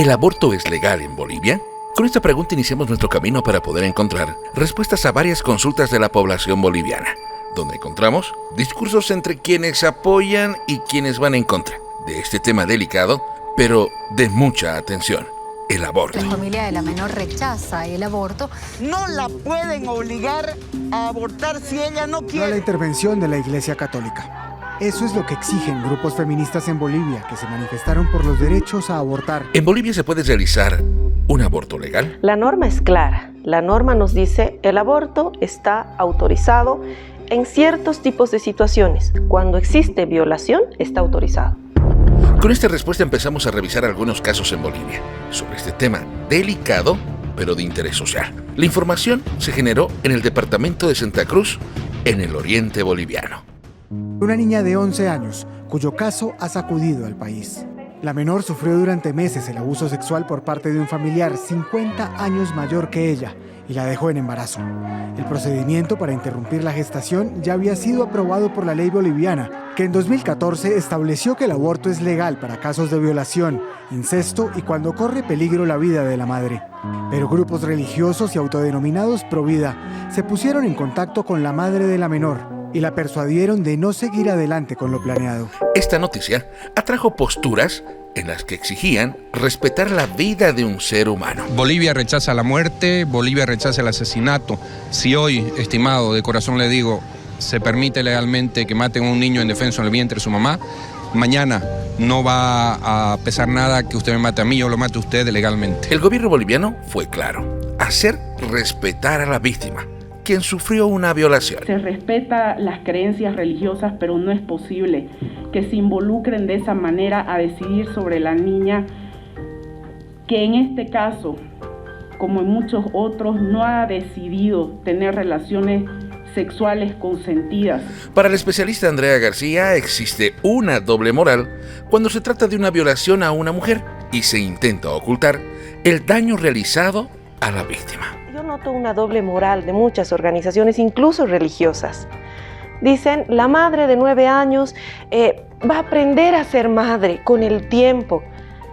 ¿El aborto es legal en Bolivia? Con esta pregunta iniciamos nuestro camino para poder encontrar respuestas a varias consultas de la población boliviana, donde encontramos discursos entre quienes apoyan y quienes van en contra de este tema delicado, pero de mucha atención: el aborto. La familia de la menor rechaza el aborto. No la pueden obligar a abortar si ella no quiere. No a la intervención de la Iglesia Católica. Eso es lo que exigen grupos feministas en Bolivia, que se manifestaron por los derechos a abortar. ¿En Bolivia se puede realizar un aborto legal? La norma es clara. La norma nos dice el aborto está autorizado en ciertos tipos de situaciones. Cuando existe violación, está autorizado. Con esta respuesta empezamos a revisar algunos casos en Bolivia sobre este tema delicado, pero de interés social. La información se generó en el departamento de Santa Cruz, en el oriente boliviano. Una niña de 11 años, cuyo caso ha sacudido al país. La menor sufrió durante meses el abuso sexual por parte de un familiar 50 años mayor que ella y la dejó en embarazo. El procedimiento para interrumpir la gestación ya había sido aprobado por la ley boliviana, que en 2014 estableció que el aborto es legal para casos de violación, incesto y cuando corre peligro la vida de la madre. Pero grupos religiosos y autodenominados pro-vida se pusieron en contacto con la madre de la menor y la persuadieron de no seguir adelante con lo planeado. Esta noticia atrajo posturas en las que exigían respetar la vida de un ser humano. Bolivia rechaza la muerte, Bolivia rechaza el asesinato. Si hoy, estimado, de corazón le digo, se permite legalmente que maten a un niño indefenso en el vientre de su mamá, mañana no va a pesar nada que usted me mate a mí o lo mate a usted legalmente. El gobierno boliviano fue claro: hacer respetar a la víctima, quien sufrió una violación. Se respeta las creencias religiosas, pero no es posible que se involucren de esa manera a decidir sobre la niña, que en este caso, como en muchos otros, no ha decidido tener relaciones sexuales consentidas. Para el especialista Andrea García, existe una doble moral cuando se trata de una violación a una mujer y se intenta ocultar el daño realizado a la víctima. Yo noto una doble moral de muchas organizaciones, incluso religiosas. Dicen, la madre de 9 años va a aprender a ser madre con el tiempo.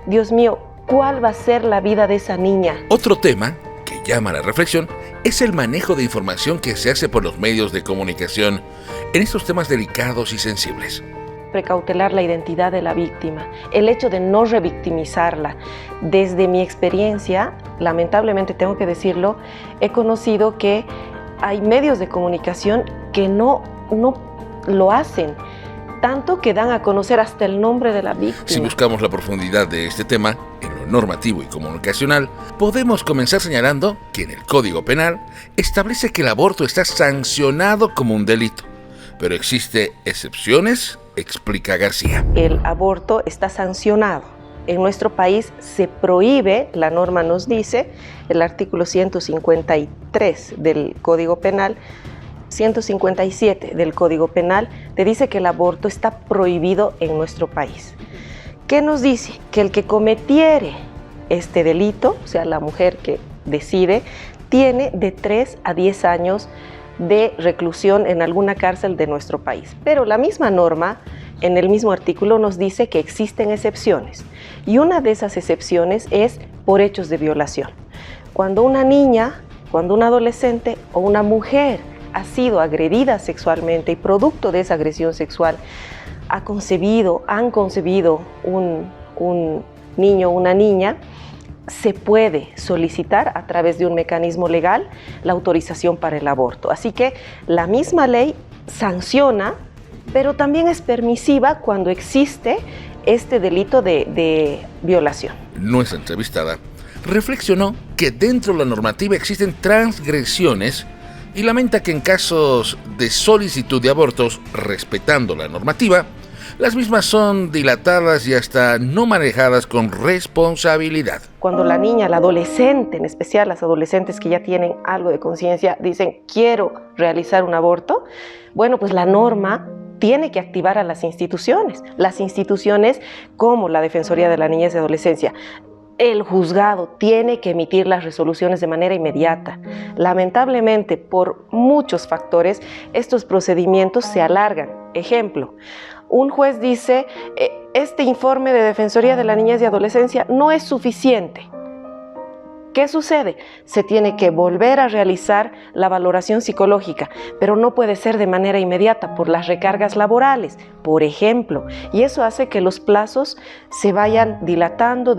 Dios mío, ¿cuál va a ser la vida de esa niña? Otro tema que llama a la reflexión es el manejo de información que se hace por los medios de comunicación en estos temas delicados y sensibles. Precautelar la identidad de la víctima, el hecho de no revictimizarla. Desde mi experiencia, lamentablemente tengo que decirlo, he conocido que hay medios de comunicación que no lo hacen, tanto que dan a conocer hasta el nombre de la víctima. Si buscamos la profundidad de este tema en lo normativo y comunicacional, podemos comenzar señalando que en el Código Penal establece que el aborto está sancionado como un delito, pero existe excepciones, explica García. El aborto está sancionado. En nuestro país se prohíbe, la norma nos dice, el artículo 153 del Código Penal, 157 del Código Penal, te dice que el aborto está prohibido en nuestro país. ¿Qué nos dice? Que el que cometiere este delito, o sea, la mujer que decide, tiene de 3 a 10 años de reclusión en alguna cárcel de nuestro país. Pero la misma norma, en el mismo artículo, nos dice que existen excepciones. Y una de esas excepciones es por hechos de violación. Cuando una niña, cuando un adolescente o una mujer ha sido agredida sexualmente y producto de esa agresión sexual han concebido un niño o una niña, se puede solicitar a través de un mecanismo legal la autorización para el aborto. Así que la misma ley sanciona, pero también es permisiva cuando existe este delito de violación. Nuestra entrevistada reflexionó que dentro de la normativa existen transgresiones y lamenta que en casos de solicitud de abortos, respetando la normativa, las mismas son dilatadas y hasta no manejadas con responsabilidad. Cuando la niña, la adolescente, en especial las adolescentes que ya tienen algo de conciencia, dicen quiero realizar un aborto, bueno, pues la norma tiene que activar a las instituciones. Las instituciones como la Defensoría de la Niñez y Adolescencia, el juzgado tiene que emitir las resoluciones de manera inmediata. Lamentablemente, por muchos factores, estos procedimientos se alargan. Ejemplo, un juez dice, este informe de Defensoría de la Niñez y Adolescencia no es suficiente. ¿Qué sucede? Se tiene que volver a realizar la valoración psicológica, pero no puede ser de manera inmediata por las recargas laborales, por ejemplo. Y eso hace que los plazos se vayan dilatando.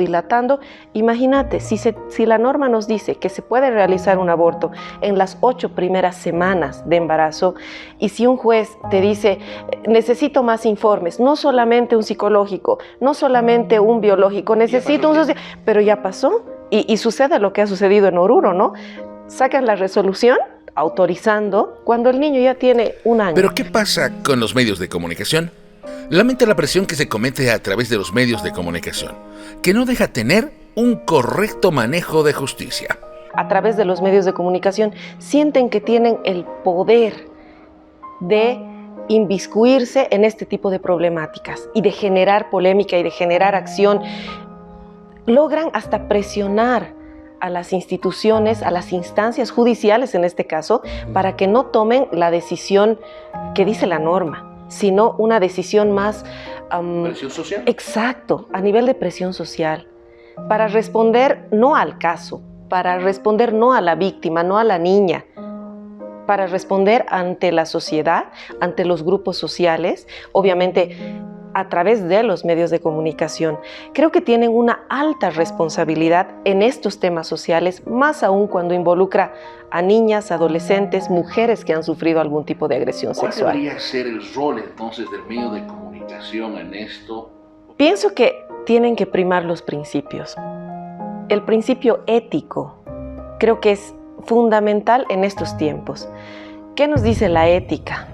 Imagínate, si la norma nos dice que se puede realizar un aborto en las 8 primeras semanas de embarazo, y si un juez te dice, necesito más informes, no solamente un psicológico, no solamente un biológico, necesito un social, pero ya pasó. Y sucede lo que ha sucedido en Oruro, ¿no? Sacan la resolución autorizando cuando el niño ya tiene 1 año. ¿Pero qué pasa con los medios de comunicación? Lamenta la presión que se comete a través de los medios de comunicación, que no deja tener un correcto manejo de justicia. A través de los medios de comunicación sienten que tienen el poder de inmiscuirse en este tipo de problemáticas y de generar polémica y de generar acción. Logran hasta presionar a las instituciones, a las instancias judiciales en este caso, para que no tomen la decisión que dice la norma, sino una decisión más... ¿Presión social? Exacto, a nivel de presión social, para responder no al caso, para responder no a la víctima, no a la niña, para responder ante la sociedad, ante los grupos sociales, obviamente a través de los medios de comunicación. Creo que tienen una alta responsabilidad en estos temas sociales, más aún cuando involucra a niñas, adolescentes, mujeres que han sufrido algún tipo de agresión sexual. ¿Cuál debería ser el rol entonces del medio de comunicación en esto? Pienso que tienen que primar los principios. El principio ético creo que es fundamental en estos tiempos. ¿Qué nos dice la ética?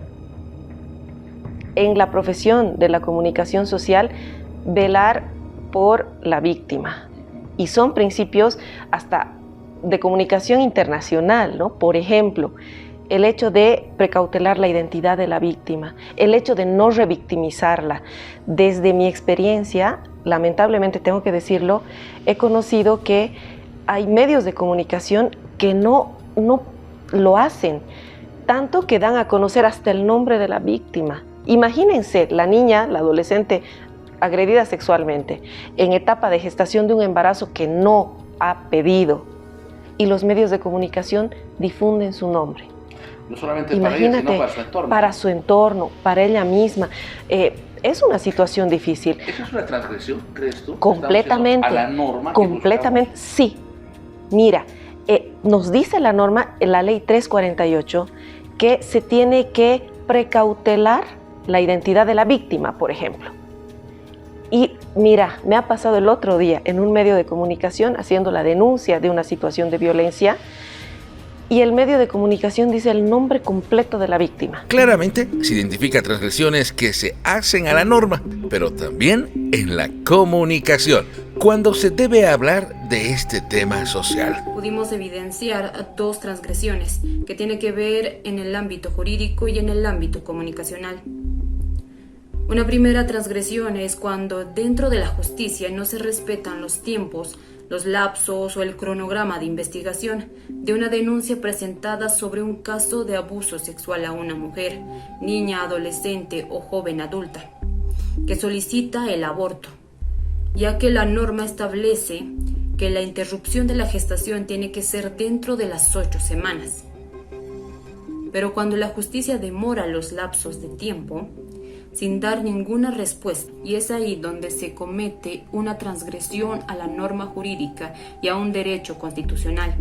En la profesión de la comunicación social, velar por la víctima. Y son principios hasta de comunicación internacional, ¿no? Por ejemplo, el hecho de precautelar la identidad de la víctima, el hecho de no revictimizarla. Desde mi experiencia, lamentablemente tengo que decirlo, he conocido que hay medios de comunicación que no lo hacen, tanto que dan a conocer hasta el nombre de la víctima. Imagínense la niña, la adolescente agredida sexualmente, en etapa de gestación de un embarazo que no ha pedido, y los medios de comunicación difunden su nombre. No solamente Imagínate, para ella, sino para su entorno. Para su entorno, para ella misma. Es una situación difícil. ¿Eso es una transgresión, crees tú? Completamente. ¿A la norma? Completamente, sí. Mira, nos dice la norma, la ley 348, que se tiene que precautelar la identidad de la víctima, por ejemplo. Y mira, me ha pasado el otro día en un medio de comunicación haciendo la denuncia de una situación de violencia, y el medio de comunicación dice el nombre completo de la víctima. Claramente se identifica transgresiones que se hacen a la norma, pero también en la comunicación, cuando se debe hablar de este tema social. Pudimos evidenciar 2 transgresiones que tienen que ver en el ámbito jurídico y en el ámbito comunicacional. Una primera transgresión es cuando dentro de la justicia no se respetan los tiempos, los lapsos o el cronograma de investigación de una denuncia presentada sobre un caso de abuso sexual a una mujer, niña, adolescente o joven adulta, que solicita el aborto, ya que la norma establece que la interrupción de la gestación tiene que ser dentro de las 8 semanas. Pero cuando la justicia demora los lapsos de tiempo, sin dar ninguna respuesta, y es ahí donde se comete una transgresión a la norma jurídica y a un derecho constitucional,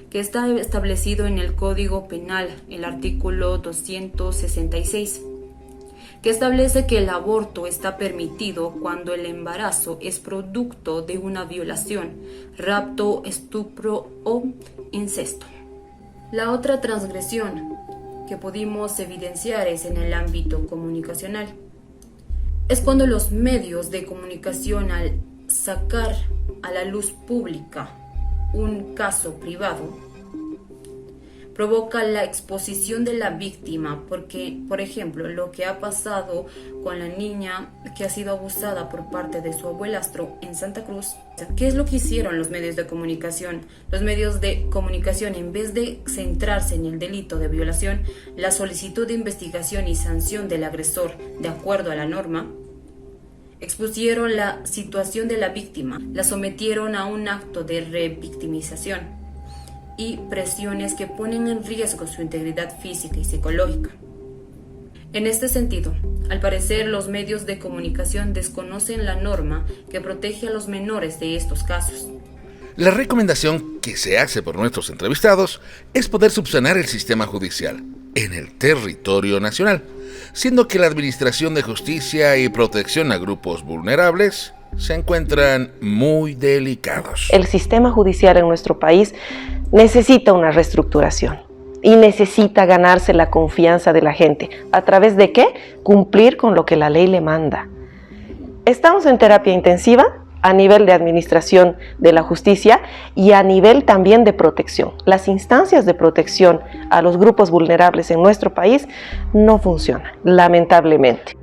que está establecido en el Código Penal, el artículo 266, que establece que el aborto está permitido cuando el embarazo es producto de una violación, rapto, estupro o incesto. La otra transgresión que pudimos evidenciar es en el ámbito comunicacional. Es cuando los medios de comunicación, al sacar a la luz pública un caso privado, provoca la exposición de la víctima, porque, por ejemplo, lo que ha pasado con la niña que ha sido abusada por parte de su abuelastro en Santa Cruz. ¿Qué es lo que hicieron los medios de comunicación? Los medios de comunicación, en vez de centrarse en el delito de violación, la solicitud de investigación y sanción del agresor de acuerdo a la norma, expusieron la situación de la víctima, la sometieron a un acto de revictimización y presiones que ponen en riesgo su integridad física y psicológica. En este sentido, al parecer los medios de comunicación desconocen la norma que protege a los menores de estos casos. La recomendación que se hace por nuestros entrevistados es poder subsanar el sistema judicial en el territorio nacional, siendo que la Administración de Justicia y Protección a Grupos Vulnerables se encuentran muy delicados. El sistema judicial en nuestro país necesita una reestructuración y necesita ganarse la confianza de la gente. ¿A través de qué? Cumplir con lo que la ley le manda. Estamos en terapia intensiva a nivel de administración de la justicia y a nivel también de protección. Las instancias de protección a los grupos vulnerables en nuestro país no funcionan, lamentablemente.